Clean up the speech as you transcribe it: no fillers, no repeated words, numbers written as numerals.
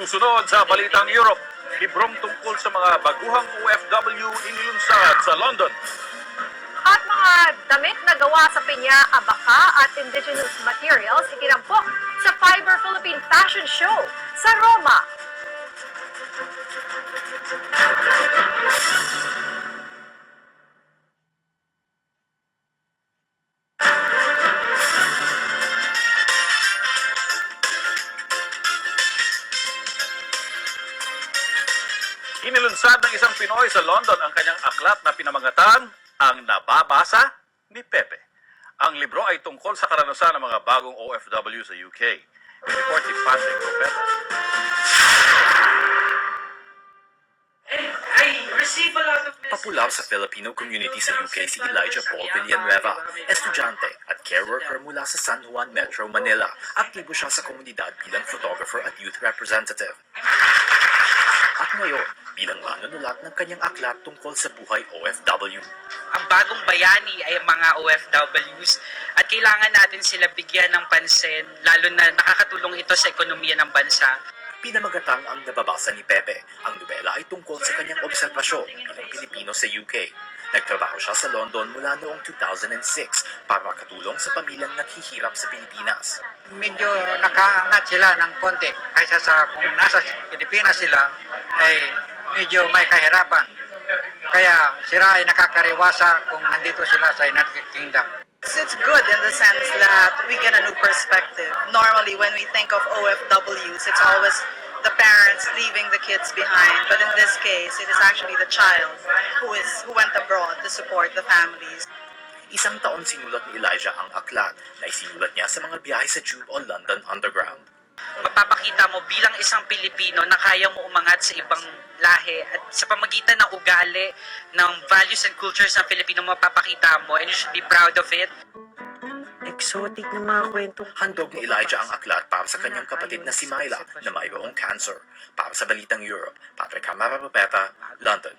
Sumusunod sa Balitang Europe, librong tungkol sa mga baguhang OFW inilunsad sa London. At mga damit na gawa sa pinya, abaka at indigenous materials itinampok sa Fiber Philippine Fashion Show sa Roma. Inilunsad ng isang Pinoy sa London ang kanyang aklat na pinamagatan, Ang Nababasa ni Pepe. Ang libro ay tungkol sa karanasan ng mga bagong OFW sa UK. Report ni Patrick Roberta. Popular sa Filipino community sa UK si Elijah Paul Villanueva, estudyante at care worker mula sa San Juan Metro, Manila. Aktibo siya sa komunidad bilang photographer at youth representative. At ngayon, bilang manunulat ng kanyang aklat tungkol sa buhay OFW. Ang bagong bayani ay mga OFWs at kailangan natin sila bigyan ng pansin, lalo na nakakatulong ito sa ekonomiya ng bansa. Pinamagatang Ang Nababasa ni Pepe. Ang nobela ay tungkol sa kanyang obserbasyon bilang Pilipino sa UK. Nagtrabaho siya sa London mula noong 2006 para makatulong sa pamilyang naghihirap sa Pilipinas. Medyo nakaangat sila ng konti kaysa sa kung nasa Pilipinas sila ay medyo may kahirapan. Kaya sila ay nakakariwasa kung nandito sila sa United Kingdom. It's good in the sense that we get a new perspective. Normally, when we think of OFWs, it's always the parents leaving the kids behind. But in this case, it is actually the child who went abroad to support the families. Isang taon sinulat ni Elijah ang aklat na isinulat niya sa mga biyahe sa Tube o London Underground. Mapapakita mo bilang isang Pilipino na kaya mo umangat sa ibang lahi at sa pamagitan ng ugali, ng values and cultures ng Filipino, mapapakita mo and you should be proud of it. Exotic na mga kwento. Handog ni Elijah ang aklat para sa kanyang kapatid na si Myla na mayroong cancer. Para sa Balitang Europe, Patrick Roberta, London.